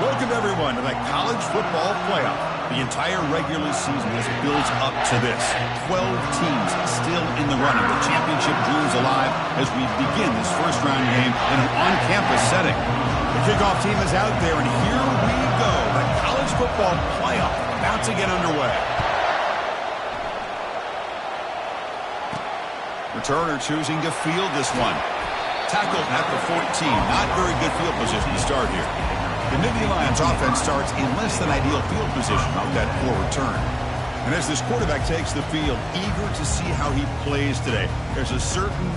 Welcome, everyone, to the college football playoff. The entire regular season has built up to this. 12 teams still in the running. The championship dreams alive as we begin this first-round game in an on-campus setting. The kickoff team is out there, and here we go. The college football playoff about to get underway. Returner choosing to field this one. Tackled at the 14. Not very good field position to start here. The Nittany Lions offense starts in less than ideal field position off that poor return. And as this quarterback takes the field, eager to see how he plays today. There's a certain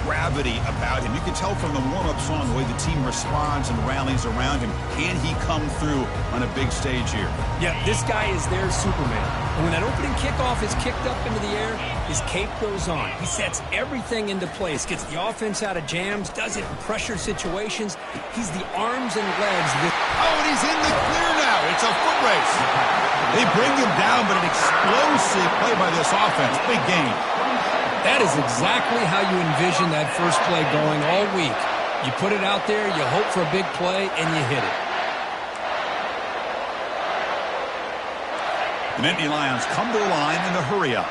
gravity about him. You can tell from the warm-up song the way the team responds and rallies around him. Can he come through on a big stage here? Yeah, this guy is their Superman. And when that opening kickoff is kicked up into the air, his cape goes on. He sets everything into place, gets the offense out of jams, does it in pressure situations. He's the arms and legs. Oh, and he's in the clear now. It's a foot race. They bring him down, but an explosive play by this offense. Big gain. That is exactly how you envision that first play going all week. You put it out there, you hope for a big play, and you hit it. The Nittany Lions come to the line in the hurry-up.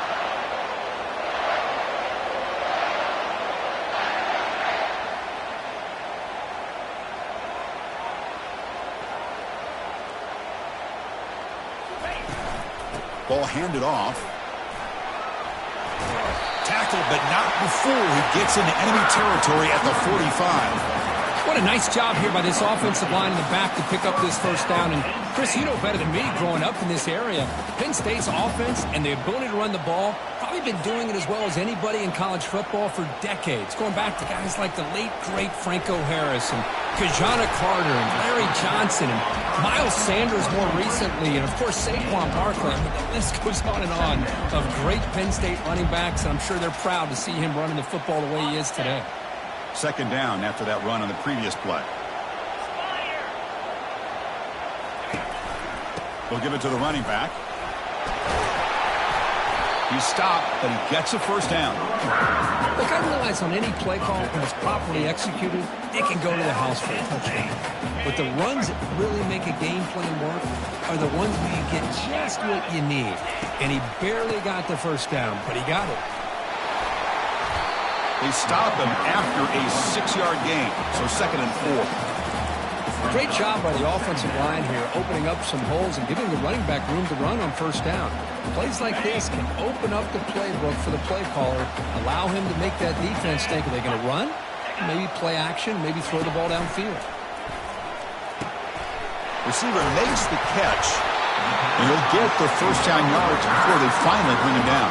Ball handed off. Tackled, but not before he gets into enemy territory at the 45. What a nice job here by this offensive line in the back to pick up this first down. And, Chris, you know better than me growing up in this area. Penn State's offense and the ability to run the ball, probably been doing it as well as anybody in college football for decades. Going back to guys like the late, great Franco Harris and Kajana Carter and Larry Johnson and Miles Sanders more recently. And, of course, Saquon Barkley. I mean, the list goes on and on of great Penn State running backs. And I'm sure they're proud to see him running the football the way he is today. Second down after that run on the previous play. They'll give it to the running back. He's stopped, but he gets a first down. Look, I realize on any play call, when it's properly executed, it can go to the house for a touchdown. But the runs that really make a game plan work are the ones where you get just what you need. And he barely got the first down, but he got it. They stop him after a 6-yard gain, so 2nd and 4. Great job by the offensive line here, opening up some holes and giving the running back room to run on first down. Plays like this can open up the playbook for the play caller, allow him to make that defense think, are they going to run? Maybe play action, maybe throw the ball downfield. Receiver makes the catch, and he'll get the first down yards before they finally bring him down.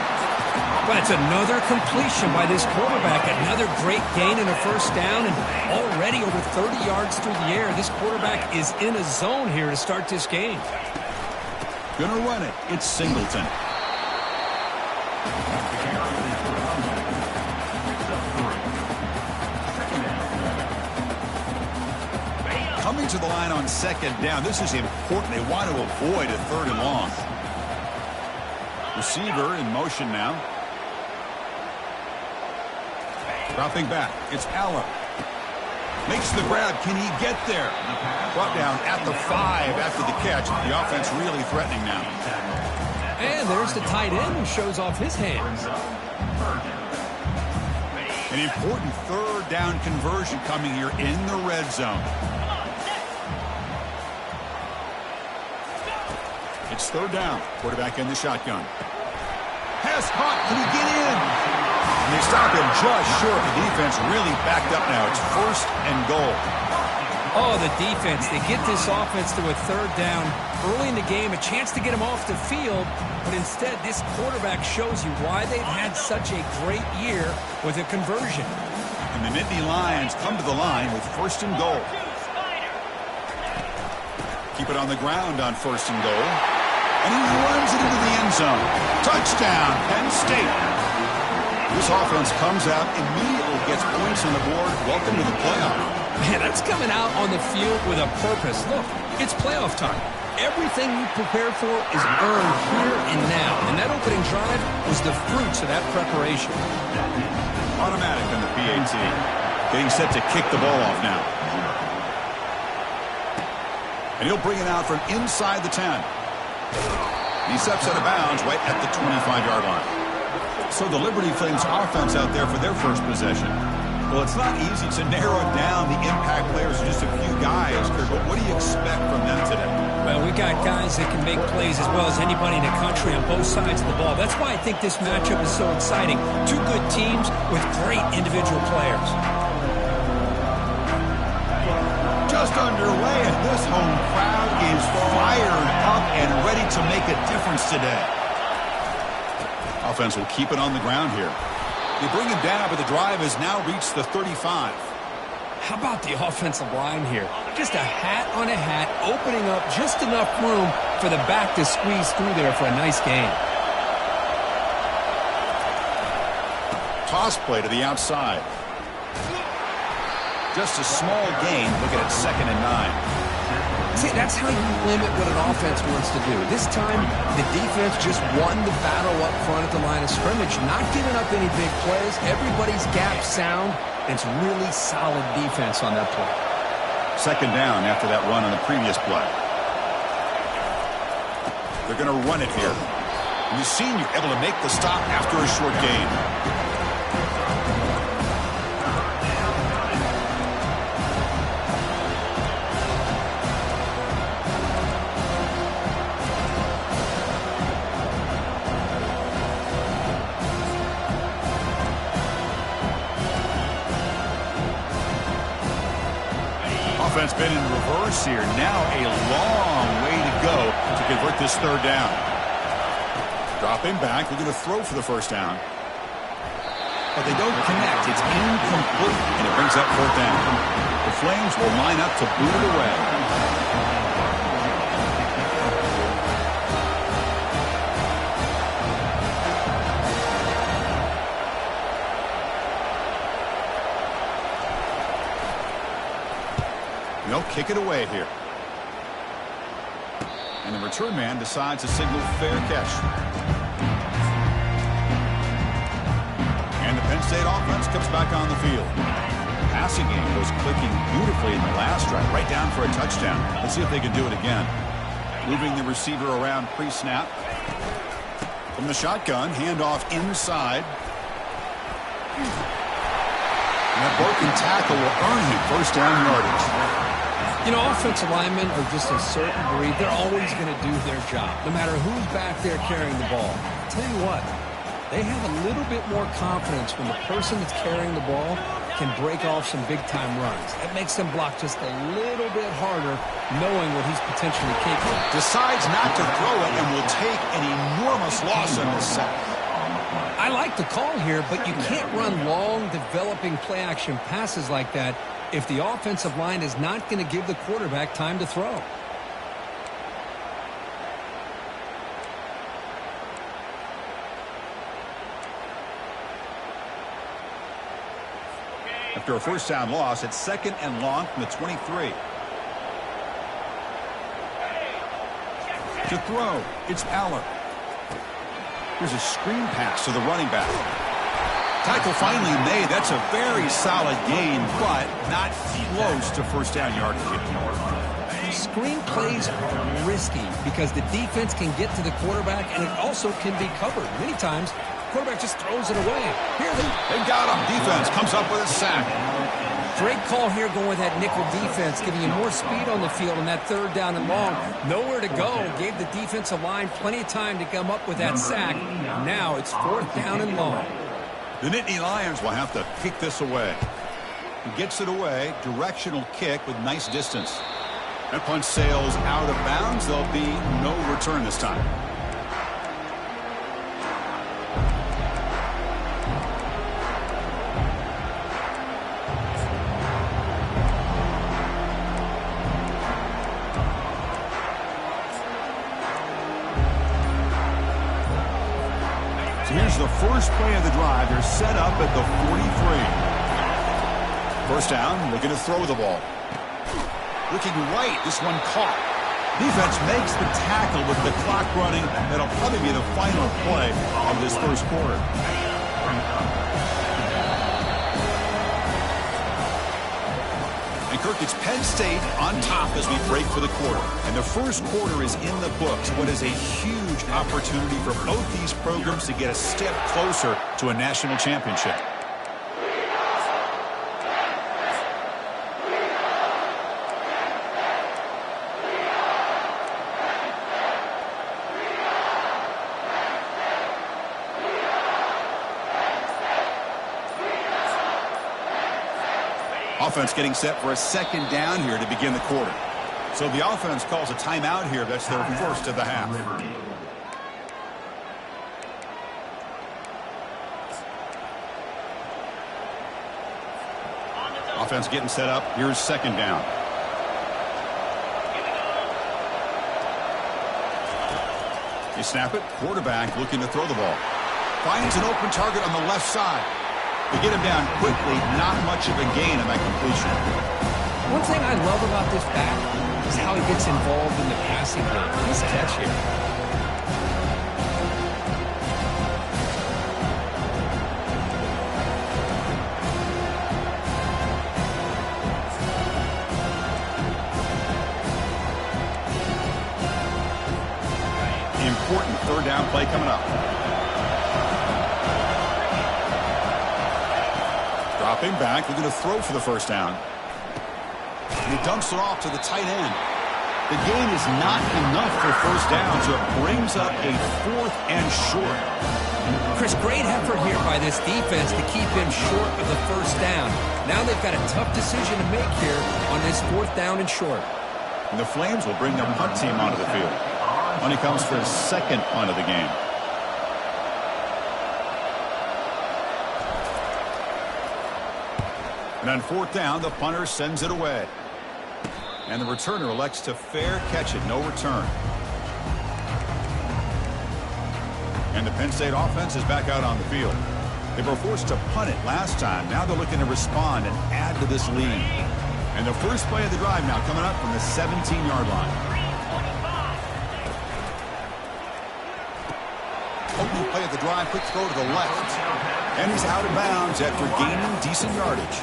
But it's another completion by this quarterback. Another great gain in a first down, and already over 30 yards through the air. This quarterback is in a zone here to start this game. Gonna run it. It's Singleton. Coming to the line on second down. This is important. They want to avoid a 3rd and long. Receiver in motion now. Dropping back. It's Allen. Makes the grab. Can he get there? Brought down at the 5 after the catch. The offense really threatening now. And there's the tight end who shows off his hands. An important 3rd down conversion coming here in the red zone. It's 3rd down. Quarterback in the shotgun. Pass caught. Can he get in? And they stop him just short. The defense really backed up now. It's 1st and goal. Oh, the defense. They get this offense to a 3rd down early in the game, a chance to get him off the field. But instead, this quarterback shows you why they've had such a great year with a conversion. And the Nittany Lions come to the line with 1st and goal. Keep it on the ground on 1st and goal. And he runs it into the end zone. Touchdown, Penn State. This offense comes out, immediately gets points on the board. Welcome to the playoff. Man, that's coming out on the field with a purpose. Look, it's playoff time. Everything you prepare for is earned here and now. And that opening drive was the fruits of that preparation. Automatic on the PAT. Getting set to kick the ball off now. And he'll bring it out from inside the 10. He steps out of bounds right at the 25-yard line. So the Liberty Flames offense out there for their first possession. Well, it's not easy to narrow down the impact players to just a few guys, Kurt, but what do you expect from them today? Well, we got guys that can make plays as well as anybody in the country on both sides of the ball. That's why I think this matchup is so exciting. Two good teams with great individual players. Just underway, and this home crowd is fired up and ready to make a difference today. Offense will keep it on the ground here. They bring him down, but the drive has now reached the 35. How about the offensive line here? Just a hat on a hat, opening up just enough room for the back to squeeze through there for a nice gain. Toss play to the outside. Just a small gain, looking at 2nd and 9. See, that's how you limit what an offense wants to do. This time, the defense just won the battle up front at the line of scrimmage, not giving up any big plays. Everybody's gap sound. It's really solid defense on that play. 2nd down after that run on the previous play. They're going to run it here. And the senior able to make the stop after a short gain. Offense been in reverse here. Now a long way to go to convert this 3rd down. Dropping back. They're going to throw for the 1st down. But they don't connect. It's incomplete. And it brings up 4th down. The Flames will line up to boot it away. They'll kick it away here. And the return man decides to signal fair catch. And the Penn State offense comes back on the field. The passing game was clicking beautifully in the last drive, right down for a touchdown. Let's see if they can do it again. Moving the receiver around pre-snap. From the shotgun, handoff inside. And that broken tackle will earn him 1st down yardage. You know, offensive linemen are just a certain breed. They're always going to do their job, no matter who's back there carrying the ball. I'll tell you what, they have a little bit more confidence when the person that's carrying the ball can break off some big-time runs. That makes them block just a little bit harder, knowing what he's potentially capable of. Decides not to throw it and will take an enormous loss on this sack. I like the call here, but you can't run long, developing play-action passes like that if the offensive line is not going to give the quarterback time to throw. After a 1st down loss, it's 2nd and long from the 23. To throw, it's Aller. Here's a screen pass to the running back. Tackle finally made. That's a very solid gain, but not close to 1st down yardage. Screen plays are risky because the defense can get to the quarterback, and it also can be covered. Many times, the quarterback just throws it away. Here they got him. Defense comes up with a sack. Great call here going with that nickel defense, giving you more speed on the field on that 3rd down and long. Nowhere to go. Gave the defensive line plenty of time to come up with that sack. Now it's 4th down and long. The Nittany Lions will have to kick this away. He gets it away. Directional kick with nice distance. That punch sails out of bounds. There'll be no return this time. Here's the first play of the drive. They're set up at the 43. 1st down, looking to throw the ball. Looking right, this one caught. Defense makes the tackle with the clock running. That'll probably be the final play of this 1st quarter. And Kirk, it's Penn State on top as we break for the quarter. And the first quarter is in the books. What is a huge opportunity for both these programs to get a step closer to a national championship. Offense getting set for a second down here to begin the quarter. So the offense calls a timeout here. That's their first of the half. Offense getting set up. Here's second down. You snap it. Quarterback looking to throw the ball. Finds an open target on the left side. They get him down quickly. Not much of a gain on that completion. One thing I love about this back is how he gets involved in the passing game. Nice catch here. Important third down play coming up. Dropping back, they're going to throw for the first down. He dumps it off to the tight end. The gain is not enough for first down, so it brings up a 4th and short. Chris, great effort here by this defense to keep him short of the first down. Now they've got a tough decision to make here on this 4th down and short. And the Flames will bring their punt team onto the field. Only comes for his second punt of the game. And on 4th down, the punter sends it away. And the returner elects to fair catch it. No return. And the Penn State offense is back out on the field. They were forced to punt it last time. Now they're looking to respond and add to this lead. And the first play of the drive now coming up from the 17-yard line. Opening play of the drive, quick throw to the left. And he's out of bounds after gaining decent yardage.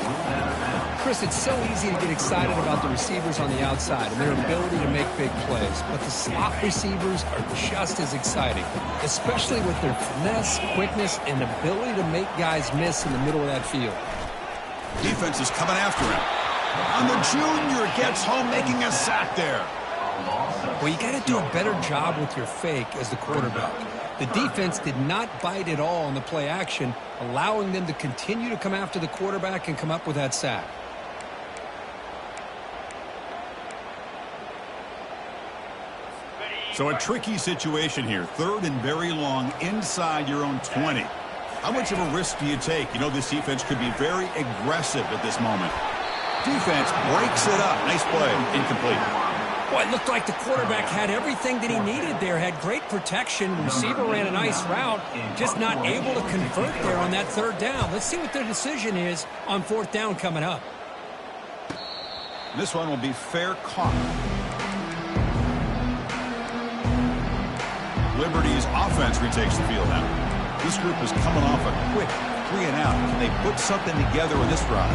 Chris, it's so easy to get excited about the receivers on the outside and their ability to make big plays. But the slot receivers are just as exciting, especially with their finesse, quickness, and ability to make guys miss in the middle of that field. Defense is coming after him. And the junior gets home, making a sack there. Well, you got to do a better job with your fake as the quarterback. The defense did not bite at all on the play action, allowing them to continue to come after the quarterback and come up with that sack. So a tricky situation here. 3rd and very long inside your own 20. How much of a risk do you take? You know this defense could be very aggressive at this moment. Defense breaks it up. Nice play. Incomplete. Well, it looked like the quarterback had everything that he needed there. Had great protection. Receiver ran a nice route. Just not able to convert there on that 3rd down. Let's see what their decision is on 4th down coming up. This one will be fair caught. Liberty's offense retakes the field now. This group is coming off a quick 3 and out. Can they put something together with this drive?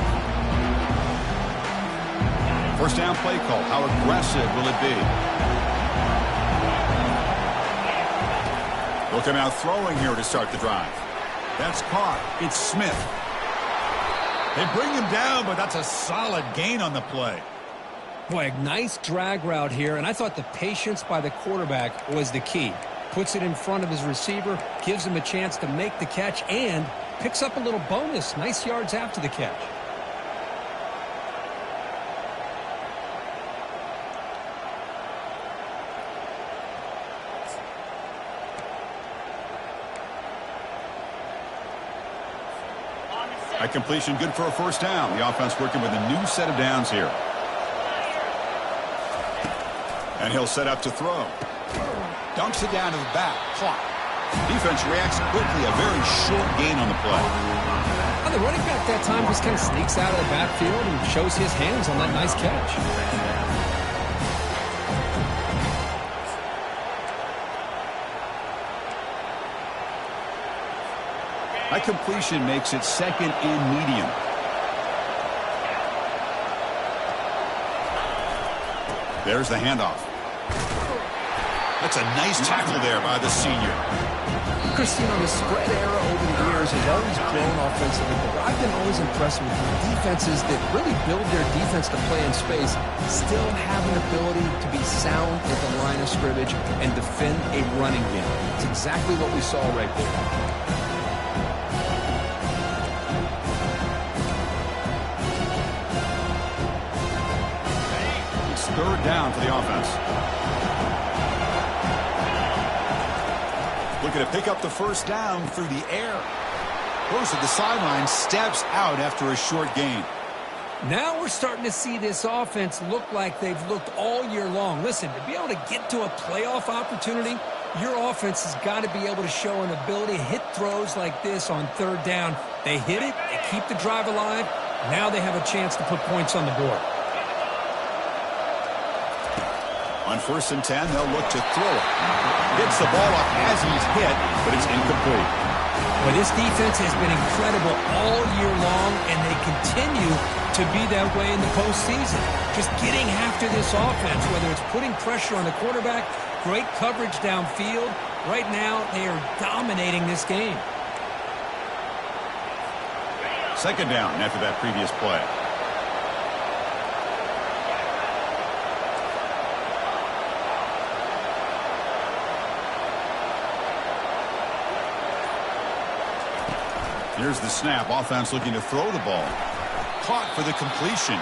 First down play call. How aggressive will it be? They'll come out throwing here to start the drive. That's caught. It's Smith. They bring him down, but that's a solid gain on the play. Boy, a nice drag route here, and I thought the patience by the quarterback was the key. Puts it in front of his receiver, gives him a chance to make the catch, and picks up a little bonus. Nice yards after the catch. That completion good for a first down. The offense working with a new set of downs here. And he'll set up to throw. Dunks it down to the back. Clock. Defense reacts quickly. A very short gain on the play. Well, the running back that time just kind of sneaks out of the backfield and shows his hands on that nice catch. That completion makes it 2nd and medium. There's the handoff. That's a nice tackle there by the senior. Chris, you know, the spread era over the years has always grown offensively, but I've been always impressed with defenses that really build their defense to play in space, still have an ability to be sound at the line of scrimmage and defend a running game. It's exactly what we saw right there. It's third down for the offense. Looking to pick up the first down through the air. Goes to the sideline, steps out after a short gain. Now we're starting to see this offense look like they've looked all year long. Listen, to be able to get to a playoff opportunity, your offense has got to be able to show an ability to hit throws like this on third down. They hit it, they keep the drive alive. Now they have a chance to put points on the board. On 1st and 10, they'll look to throw it. Gets the ball up as he's hit, but it's incomplete. Well, this defense has been incredible all year long, and they continue to be that way in the postseason. Just getting after this offense, whether it's putting pressure on the quarterback, great coverage downfield. Right now, they are dominating this game. Second down after that previous play. Here's the snap. Offense looking to throw the ball. Caught for the completion.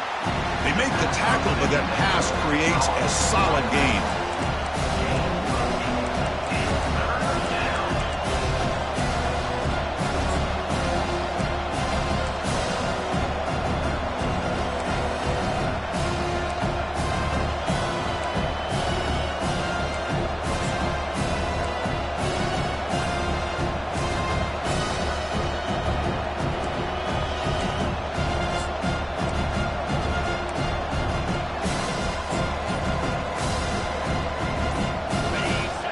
They make the tackle, but that pass creates a solid gain.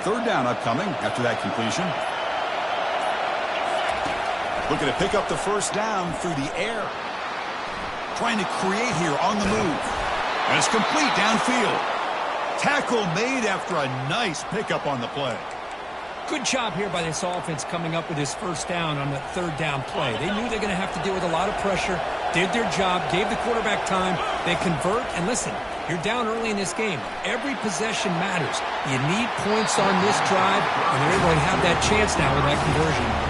Third down upcoming after that completion. Looking to pick up the first down through the air. Trying to create here on the move. And it's complete downfield. Tackle made after a nice pickup on the play. Good job here by this offense coming up with this first down on the third down play. They knew they're going to have to deal with a lot of pressure, did their job, gave the quarterback time. They convert, and listen, you're down early in this game. Every possession matters. You need points on this drive, and they're able to have that chance now with that conversion.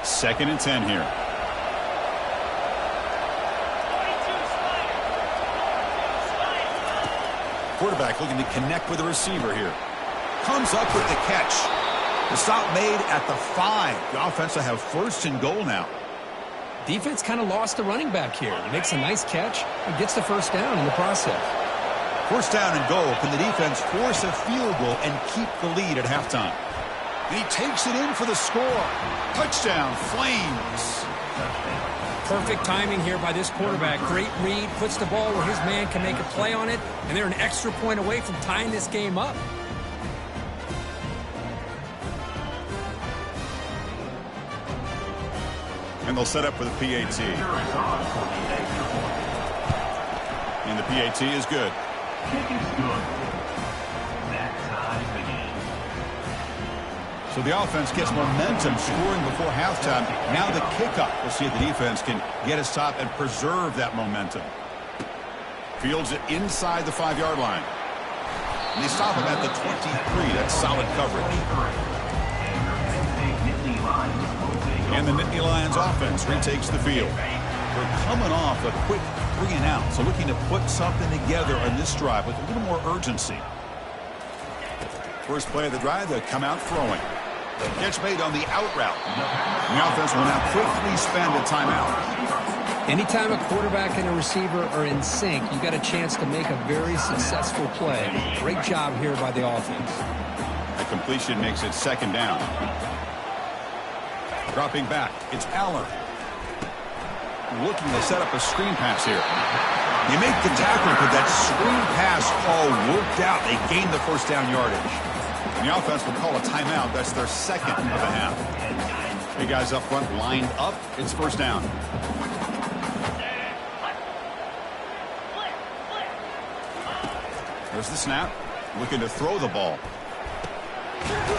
Second and 10 here. Quarterback looking to connect with the receiver here. Comes up with the catch. The stop made at the 5. The offense will have first and goal now. Defense kind of lost the running back here. He makes a nice catch and gets the first down in the process. First down and goal. Can the defense force a field goal and keep the lead at halftime? And he takes it in for the score. Touchdown, Flames. Perfect timing here by this quarterback. Great read, puts the ball where his man can make a play on it, and they're an extra point away from tying this game up. And they'll set up for the PAT. And the PAT is good. So the offense gets momentum scoring before halftime. Now the kickoff. We'll see if the defense can get a stop and preserve that momentum. Fields it inside the 5-yard line. And they stop him at the 23. That's solid coverage. And the Nittany Lions offense retakes the field. They're coming off a quick 3 and out. So looking to put something together on this drive with a little more urgency. First play of the drive, they'll come out throwing. Catch made on the out route. The offense will now quickly spend a timeout. Anytime a quarterback and a receiver are in sync, you got a chance to make a very successful play. Great job here by the offense. A completion makes it second down. Dropping back, it's Allen. looking to set up a screen pass here. They make the tackle, but that screen pass all worked out. They gained the first down yardage. And the offense will call a timeout. That's their second of the half. Hey, guys up front lined up. It's first down. There's the snap. Looking to throw the ball.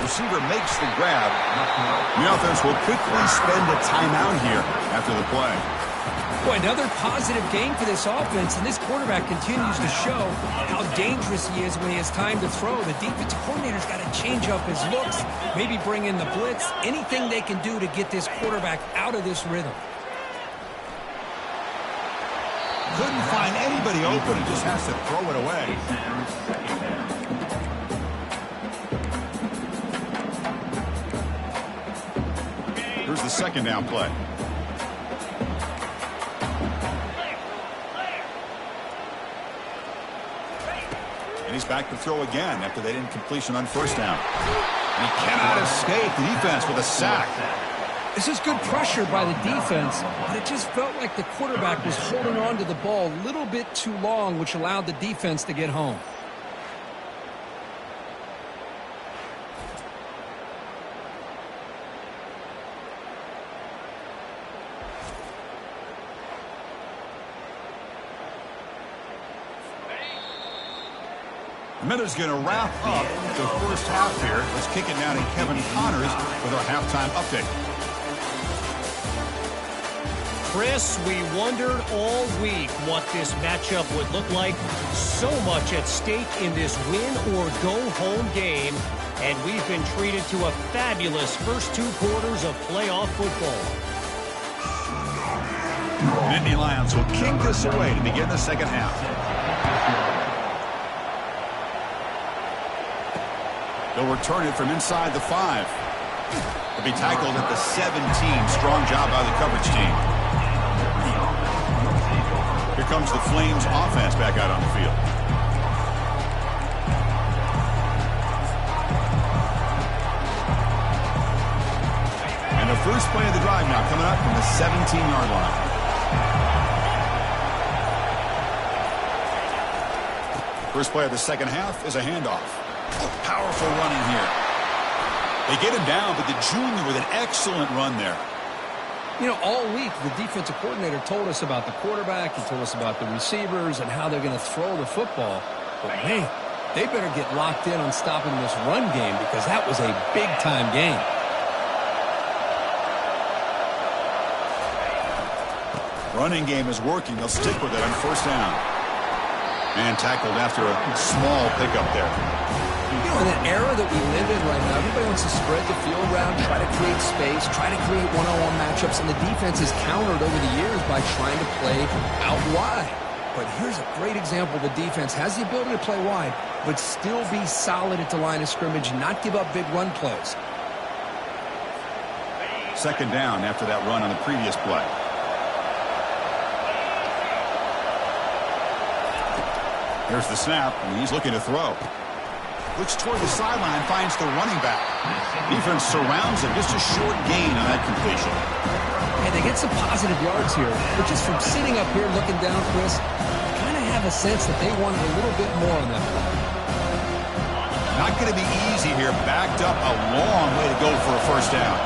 Receiver makes the grab. The offense will quickly spend a timeout here after the play. Boy, another positive game for this offense, and this quarterback continues to show how dangerous he is when he has time to throw. The defensive coordinator's got to change up his looks, maybe bring in the blitz, anything they can do to get this quarterback out of this rhythm. Couldn't find anybody open and just has to throw it away. Here's the second down play. And he's back to throw again after that incompletion on first down. And he cannot escape the defense with a sack. This is good pressure by the defense, but it just felt like the quarterback was holding on to the ball a little bit too long, which allowed the defense to get home. Minutes going to wrap up the first half here. Let's kick it down to Kevin Connors with our halftime update. Chris, we wondered all week what this matchup would look like. So much at stake in this win-or-go-home game, and we've been treated to a fabulous first two quarters of playoff football. The Nittany Lions will kick this away to begin the second half. They'll return it from inside the 5. They'll be tackled at the 17. Strong job by the coverage team. Here comes the Flames offense back out on the field. And the first play of the drive now coming up from the 17-yard line. First play of the second half is a handoff. Powerful running here. They get him down, but the junior with an excellent run there. You know, all week the defensive coordinator told us about the quarterback. He told us about the receivers and how they're going to throw the football. But, man, they better get locked in on stopping this run game because that was a big-time game. Running game is working. They'll stick with it on first down. And tackled after a small pickup there. You know, in an era that we live in right now, everybody wants to spread the field around, try to create space, try to create one-on-one matchups, and the defense is countered over the years by trying to play out wide. But here's a great example. The defense has the ability to play wide, but still be solid at the line of scrimmage, not give up big run plays. Second down after that run on the previous play. Here's the snap, and he's looking to throw. Looks toward the sideline, finds the running back. Defense surrounds him, just a short gain on that completion. And they get some positive yards here, but just from sitting up here looking down, Chris, I kind of have a sense that they wanted a little bit more on that play. Not going to be easy here, backed up a long way to go for a first down.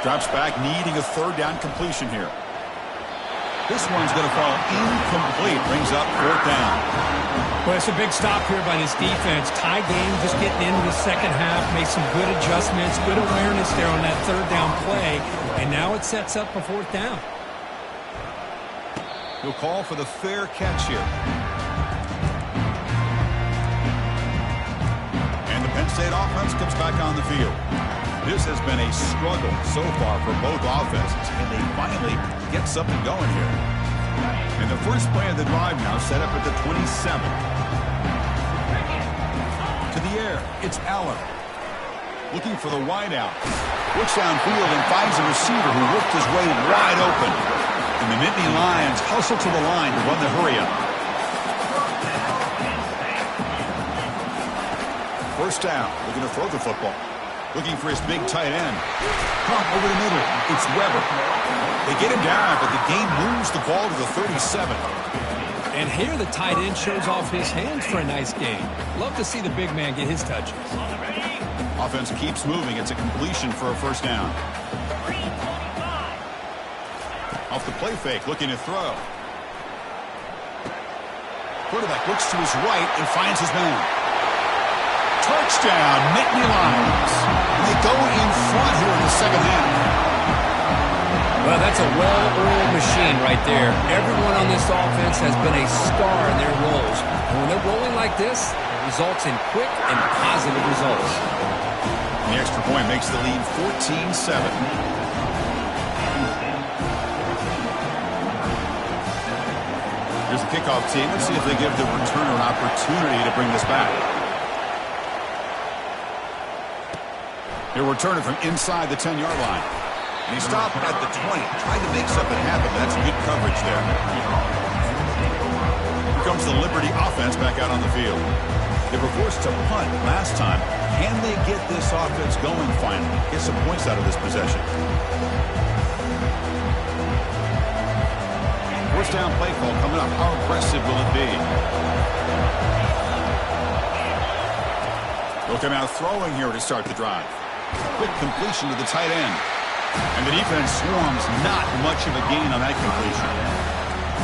Drops back, needing a third down completion here. This one's going to fall incomplete. Brings up fourth down. Well, it's a big stop here by this defense. Tie game, just getting into the second half. Made some good adjustments, good awareness there on that third down play. And now it sets up for fourth down. He'll call for the fair catch here. And the Penn State offense comes back on the field. This has been a struggle so far for both offenses, and they finally get something going here. And the first play of the drive now set up at the 27. To the air, it's Allen. Looking for the wideout. Looks downfield and finds a receiver who worked his way wide open. And the Nittany Lions hustle to the line to run the hurry-up. First down, looking to throw the football. Looking for his big tight end. Pump over the middle. It's Weber. They get him down, but the game moves the ball to the 37. And here the tight end shows off his hands for a nice gain. Love to see the big man get his touches. Offense keeps moving. It's a completion for a first down. Off the play fake, looking to throw. Quarterback looks to his right and finds his man. Touchdown, Nittany Lions. They go in front here in the second half. Well, that's a well-oiled machine right there. Everyone on this offense has been a star in their roles. And when they're rolling like this, it results in quick and positive results. The extra point makes the lead 14-7. Here's the kickoff team. Let's see if they give the returner an opportunity to bring this back. He'll return it from inside the 10-yard line. And he stopped at the 20. Tried to make something happen, but that's good coverage there. Here comes the Liberty offense back out on the field. They were forced to punt last time. Can they get this offense going finally? Get some points out of this possession. First down play call coming up. How aggressive will it be? They'll come out throwing here to start the drive. Quick completion to the tight end. And the defense swarms. Not much of a gain on that completion.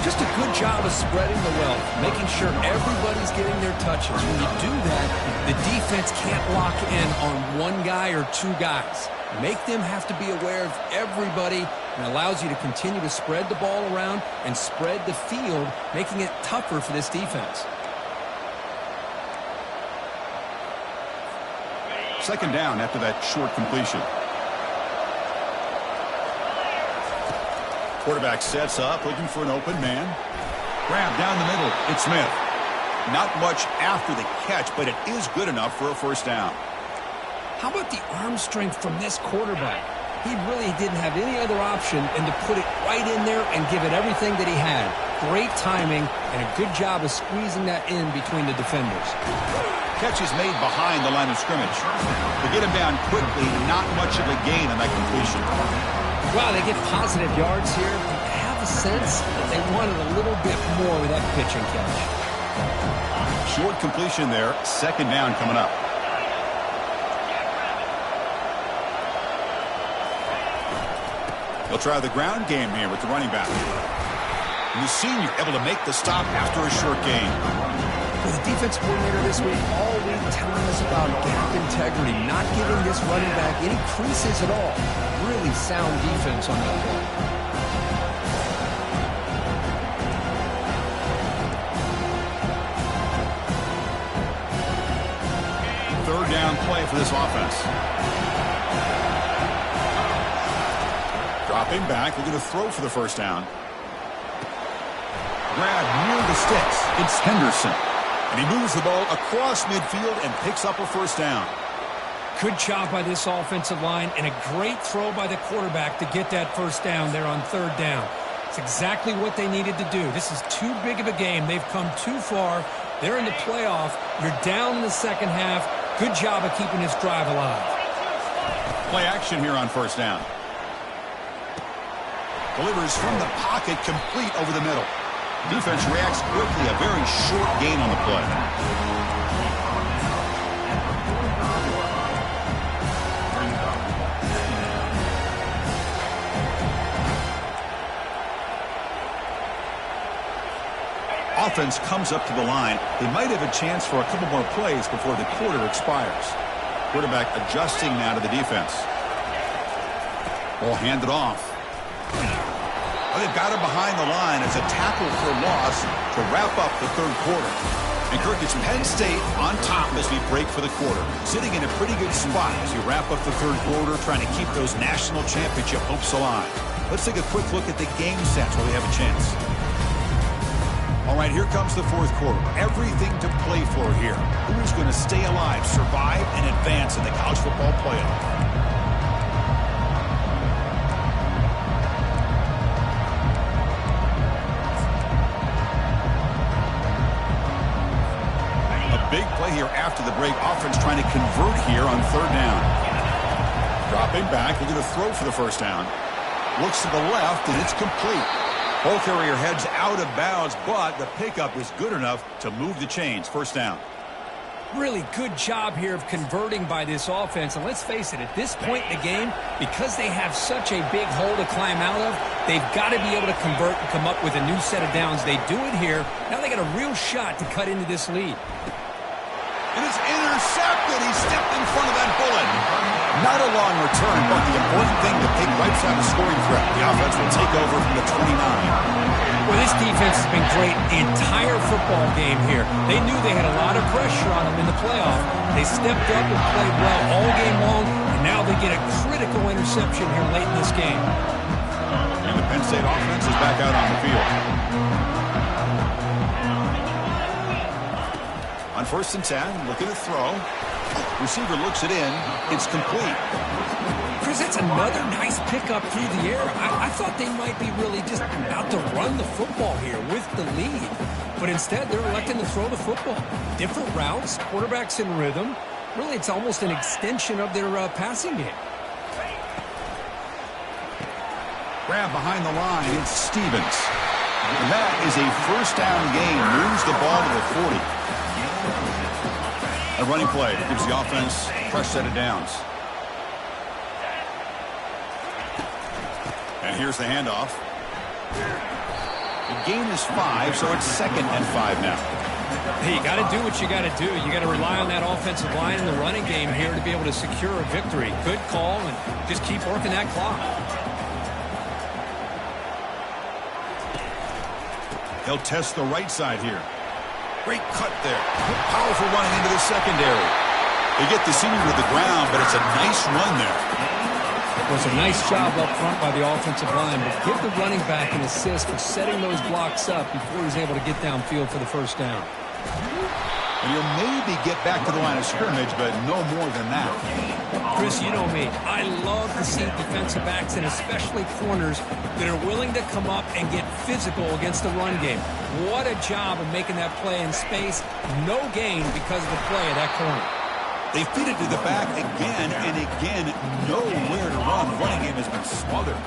Just a good job of spreading the wealth, making sure everybody's getting their touches. When you do that, the defense can't lock in on one guy or two guys. Make them have to be aware of everybody, and allows you to continue to spread the ball around and spread the field, making it tougher for this defense. Second down after that short completion. Quarterback sets up, looking for an open man. Grab down the middle. It's Smith. Not much after the catch, but it is good enough for a first down. How about the arm strength from this quarterback? He really didn't have any other option than to put it right in there and give it everything that he had. Great timing and a good job of squeezing that in between the defenders. Catch is made behind the line of scrimmage. They get him down quickly. Not much of a gain on that completion. Wow, they get positive yards here. I have a sense that they wanted a little bit more with that pitch and catch. Short completion there. Second down coming up. They'll try the ground game here with the running back. And the senior able to make the stop after a short gain. Well, the defense coordinator this week all week telling us about gap integrity, not giving this running back any creases at all. Really sound defense on that play. Third down play for this offense. Dropping back, looking to throw for the first down. Grab near the sticks. It's Henderson. And he moves the ball across midfield and picks up a first down. Good job by this offensive line and a great throw by the quarterback to get that first down there on third down. It's exactly what they needed to do. This is too big of a game. They've come too far. They're in the playoff. You're down in the second half. Good job of keeping this drive alive. Play action here on first down. Delivers from the pocket, complete over the middle. Defense reacts quickly, a very short gain on the play. Offense comes up to the line. They might have a chance for a couple more plays before the quarter expires. Quarterback adjusting now to the defense. Ball handed off. Well, they've got him behind the line as a tackle for loss to wrap up the third quarter. And Kirk, it's Penn State on top as we break for the quarter. Sitting in a pretty good spot as you wrap up the third quarter, trying to keep those national championship hopes alive. Let's take a quick look at the game stats while we have a chance. All right, here comes the fourth quarter. Everything to play for here. Who's going to stay alive, survive, and advance in the college football playoff? Big play here after the break. Offense trying to convert here on third down. Dropping back, looking to throw for the first down. Looks to the left, and it's complete. Ball carrier heads out of bounds, but the pickup is good enough to move the chains. First down. Really good job here of converting by this offense. And let's face it, at this point in the game, because they have such a big hole to climb out of, they've got to be able to convert and come up with a new set of downs. They do it here. Now they got a real shot to cut into this lead. And it's intercepted. He stepped in front of that bullet. Not a long return, but the important thing to take wipes out the scoring threat. The offense will take over from the 29. Well, this defense has been great the entire football game here. They knew they had a lot of pressure on them in the playoff. They stepped up and played well all game long, and now they get a critical interception here late in this game. And the Penn State offense is back out on the field. On 1st and 10, looking to throw. Receiver looks it in. It's complete. Chris, that's another nice pickup through the air. I thought they might be really just out to run the football here with the lead. But instead, they're electing to throw the football. Different routes, quarterbacks in rhythm. Really, it's almost an extension of their passing game. Grab behind the line. It's Stevens. And that is a first down gain. Moves the ball to the 40. A running play gives the offense a fresh set of downs. And here's the handoff. The gain is 5, so it's 2nd and 5 now. Hey, you got to do what you got to do. You got to rely on that offensive line in the running game here to be able to secure a victory. Good call, and just keep working that clock. He'll test the right side here. Great cut there. Powerful running into the secondary. They get the senior to the ground, but it's a nice run there. It was a nice job up front by the offensive line, but give the running back an assist for setting those blocks up before he's able to get downfield for the first down. And he'll maybe get back to the line of scrimmage, but no more than that. Chris, you know me. I love to see defensive backs and especially corners that are willing to come up and get physical against the run game. What a job of making that play in space. No gain because of the play of that corner. They feed it to the back again and again. Nowhere to run. The running game has been smothered.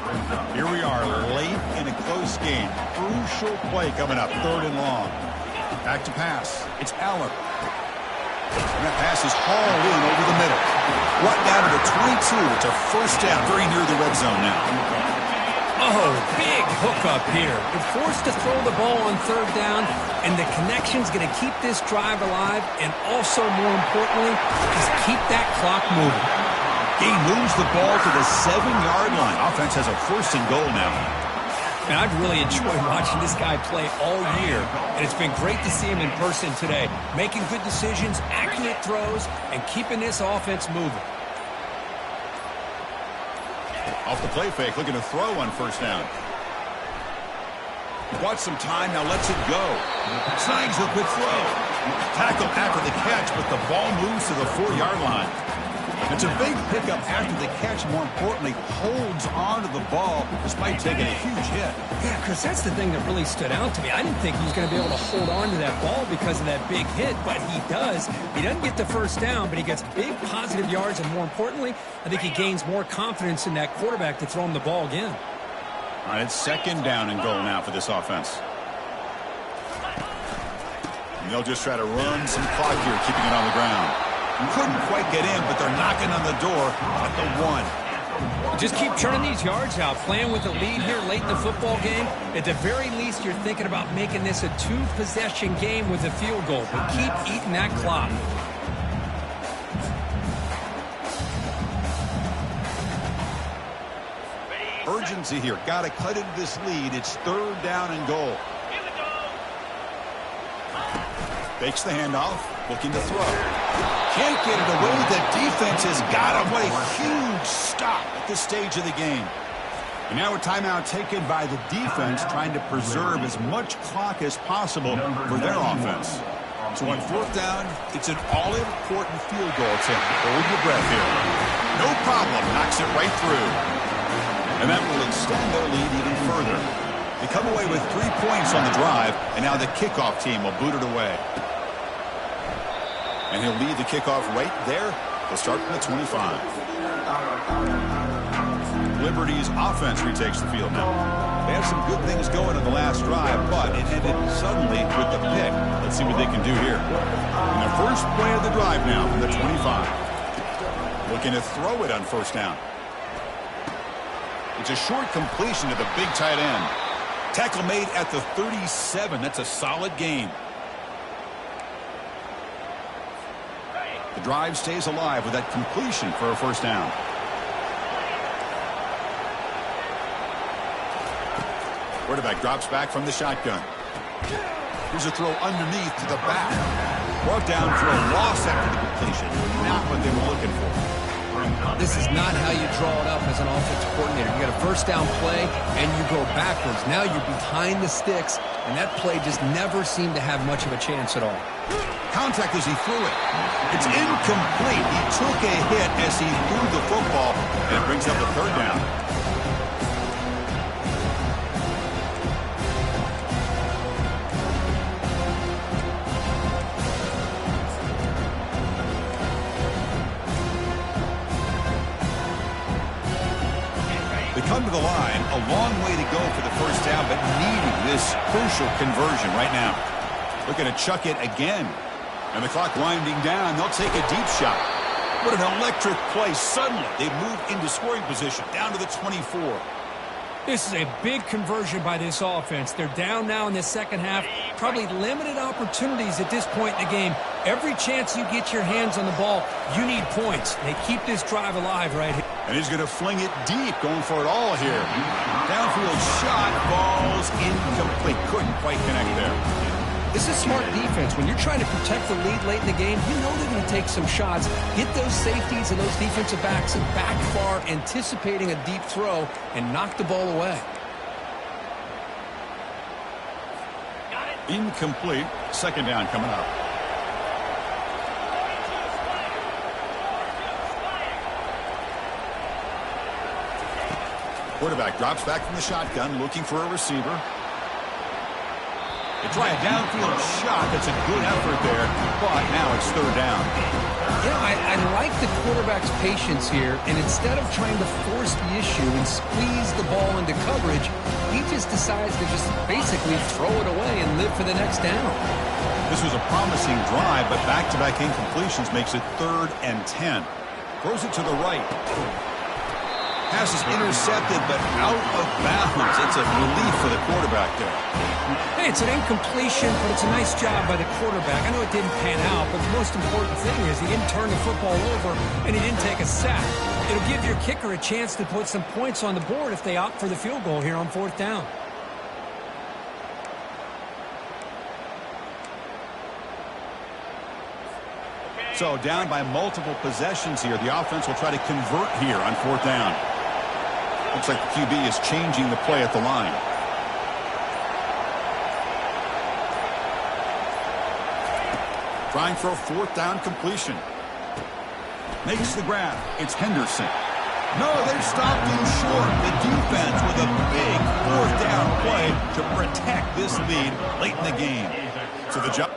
Here we are late in a close game. Crucial play coming up. 3rd and long. Back to pass. It's Aller. And that pass is hauled in over the middle. Brought down to the 22. It's a first down, very near the red zone now. Oh, big hookup here. They're forced to throw the ball on 3rd down, and the connection's going to keep this drive alive, and also, more importantly, just keep that clock moving. He moves the ball to the 7-yard line. Offense has a 1st and goal now. And I've really enjoyed watching this guy play all year, and it's been great to see him in person today, making good decisions, accurate throws, and keeping this offense moving. Off the play fake, looking to throw on 1st down. Bought some time, now lets it go. Snags a quick throw. Tackle after the catch, but the ball moves to the 4-yard line. It's a big pickup after the catch, more importantly, holds on to the ball despite taking a huge hit. Yeah, Chris, that's the thing that really stood out to me. I didn't think he was going to be able to hold on to that ball because of that big hit, but he does. He doesn't get the first down, but he gets big positive yards, and more importantly, I think he gains more confidence in that quarterback to throw him the ball again. All right, it's 2nd down and goal now for this offense. And they'll just try to run some clock here, keeping it on the ground. Couldn't quite get in, but they're knocking on the door at the 1. Just keep churning these yards out, playing with a lead here late in the football game. At the very least, you're thinking about making this a 2-possession game with a field goal, but keep eating that clock. Urgency here. Got to cut into this lead. It's 3rd down and goal. Fakes the handoff. Looking to throw. Can't get it away. The defense has got him. What a huge stop at this stage of the game. And now a timeout taken by the defense, trying to preserve as much clock as possible for their offense. So on 4th down, it's an all-important field goal attempt. Hold your breath here. No problem. Knocks it right through. And that will extend their lead even further. They come away with 3 points on the drive, and now the kickoff team will boot it away. And he'll lead the kickoff right there. They'll start from the 25. Liberty's offense retakes the field now. They had some good things going in the last drive, but it ended suddenly with the pick. Let's see what they can do here. In the first play of the drive now from the 25. Looking to throw it on first down. It's a short completion to the big tight end. Tackle made at the 37. That's a solid gain. The drive stays alive with that completion for a first down. Quarterback drops back from the shotgun. Here's a throw underneath to the back. Brought down for a loss after the completion. Not what they were looking for. This is not how you draw it up as an offensive coordinator. You got a first down play, and you go backwards. Now you're behind the sticks, and that play just never seemed to have much of a chance at all. Contact as he threw it. It's incomplete. He took a hit as he threw the football, and it brings up a third down. Come to the line, a long way to go for the first down, but needing this crucial conversion right now. Looking to chuck it again. And the clock winding down, they'll take a deep shot. What an electric play. Suddenly, they move into scoring position, down to the 24. This is a big conversion by this offense. They're down now in the second half. Probably limited opportunities at this point in the game. Every chance you get your hands on the ball, you need points. They keep this drive alive right here. And he's going to fling it deep, going for it all here. Downfield shot, falls incomplete. Couldn't quite connect there. This is smart defense. When you're trying to protect the lead late in the game, you know they're going to take some shots. Get those safeties and those defensive backs back far, anticipating a deep throw, and knock the ball away. Incomplete. Second down coming up. Quarterback drops back from the shotgun, looking for a receiver. They try a downfield shot. That's a good effort there, but now it's third down. Yeah, I like the quarterback's patience here, and instead of trying to force the issue and squeeze the ball into coverage, he just decides to just basically throw it away and live for the next down. This was a promising drive, but back-to-back incompletions makes it 3rd and 10. Throws it to the right. Pass is intercepted, but out of bounds. It's a relief for the quarterback there. Hey, it's an incompletion, but it's a nice job by the quarterback. I know it didn't pan out, but the most important thing is he didn't turn the football over and he didn't take a sack. It'll give your kicker a chance to put some points on the board if they opt for the field goal here on 4th down. So down by multiple possessions here. The offense will try to convert here on 4th down. Looks like the QB is changing the play at the line. Trying for a 4th down completion. Makes the grab. It's Henderson. No, they've stopped him short. The defense with a big 4th down play to protect this lead late in the game. So the job.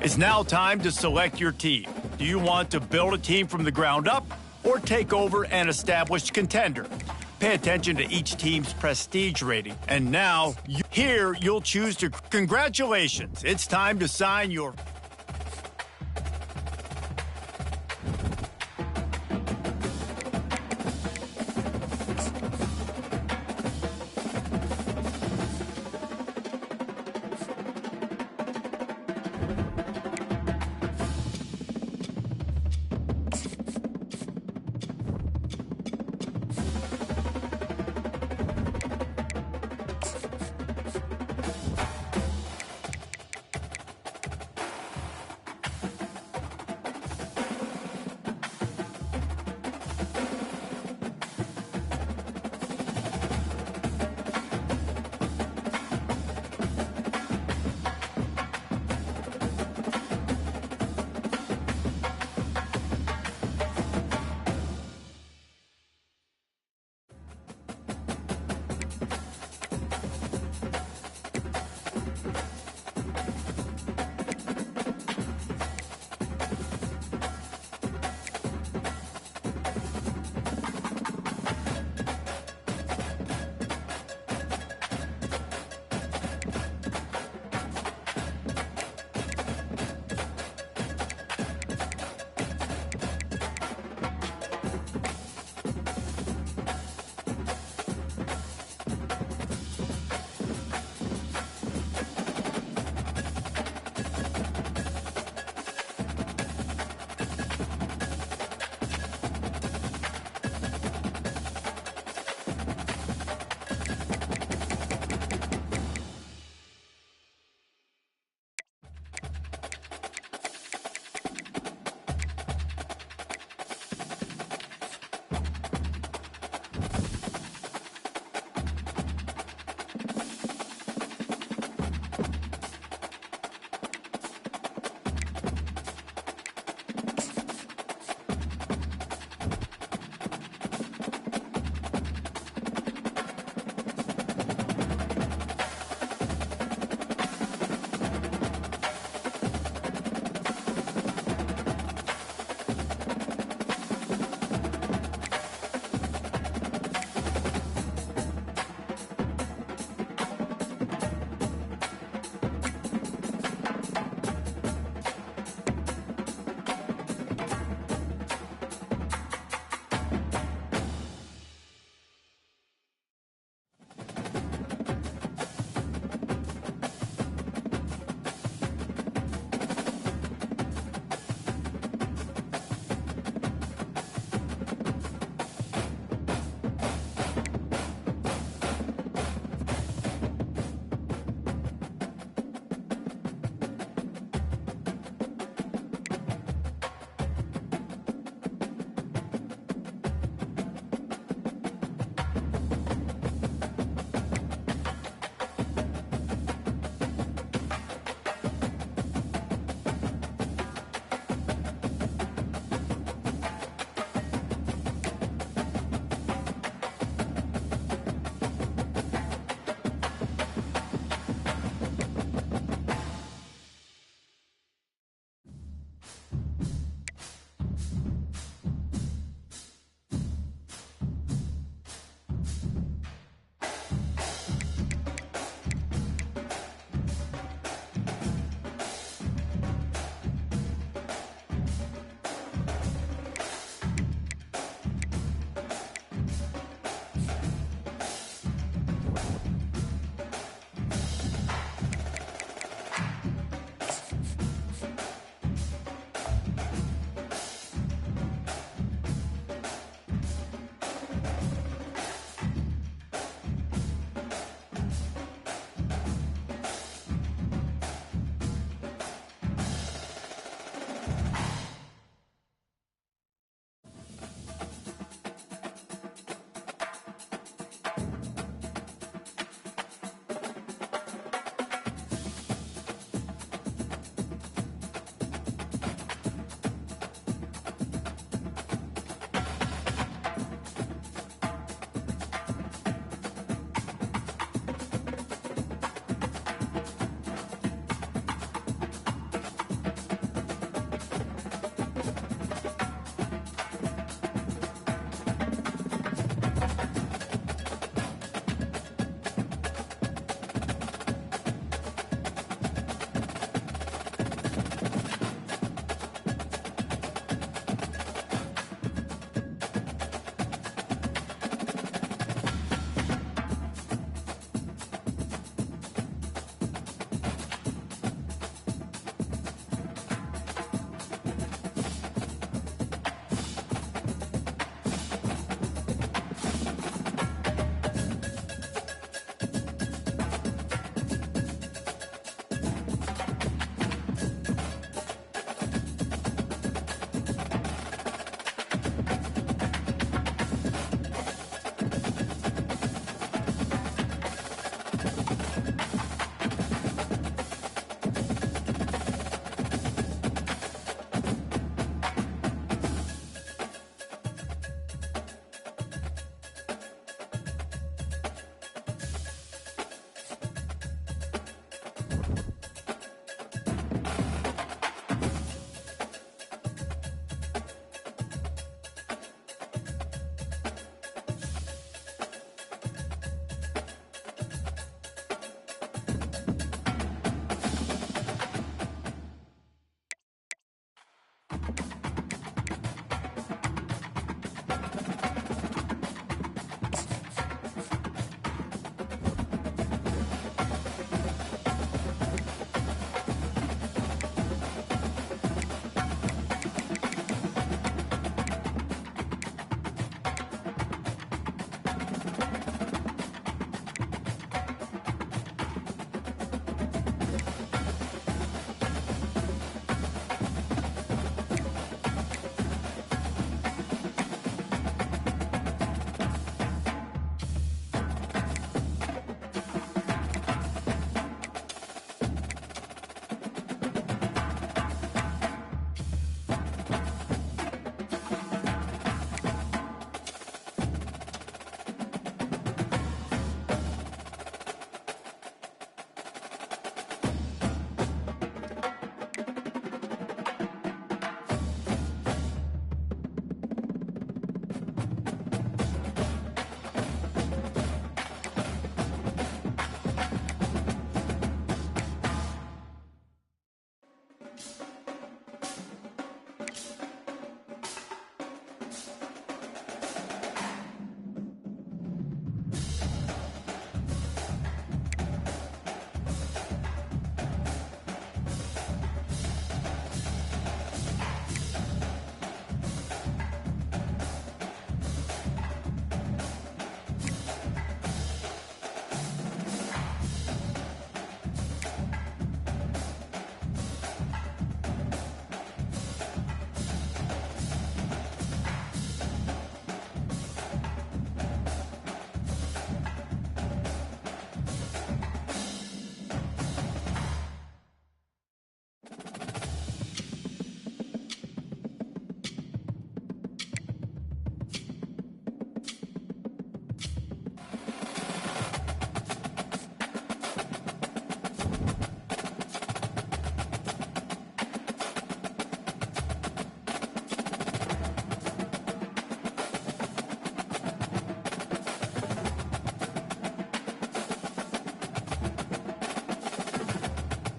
It's now time to select your team. Do you want to build a team from the ground up or take over an established contender? Pay attention to each team's prestige rating. And now, here you'll choose to... Congratulations! It's time to sign your...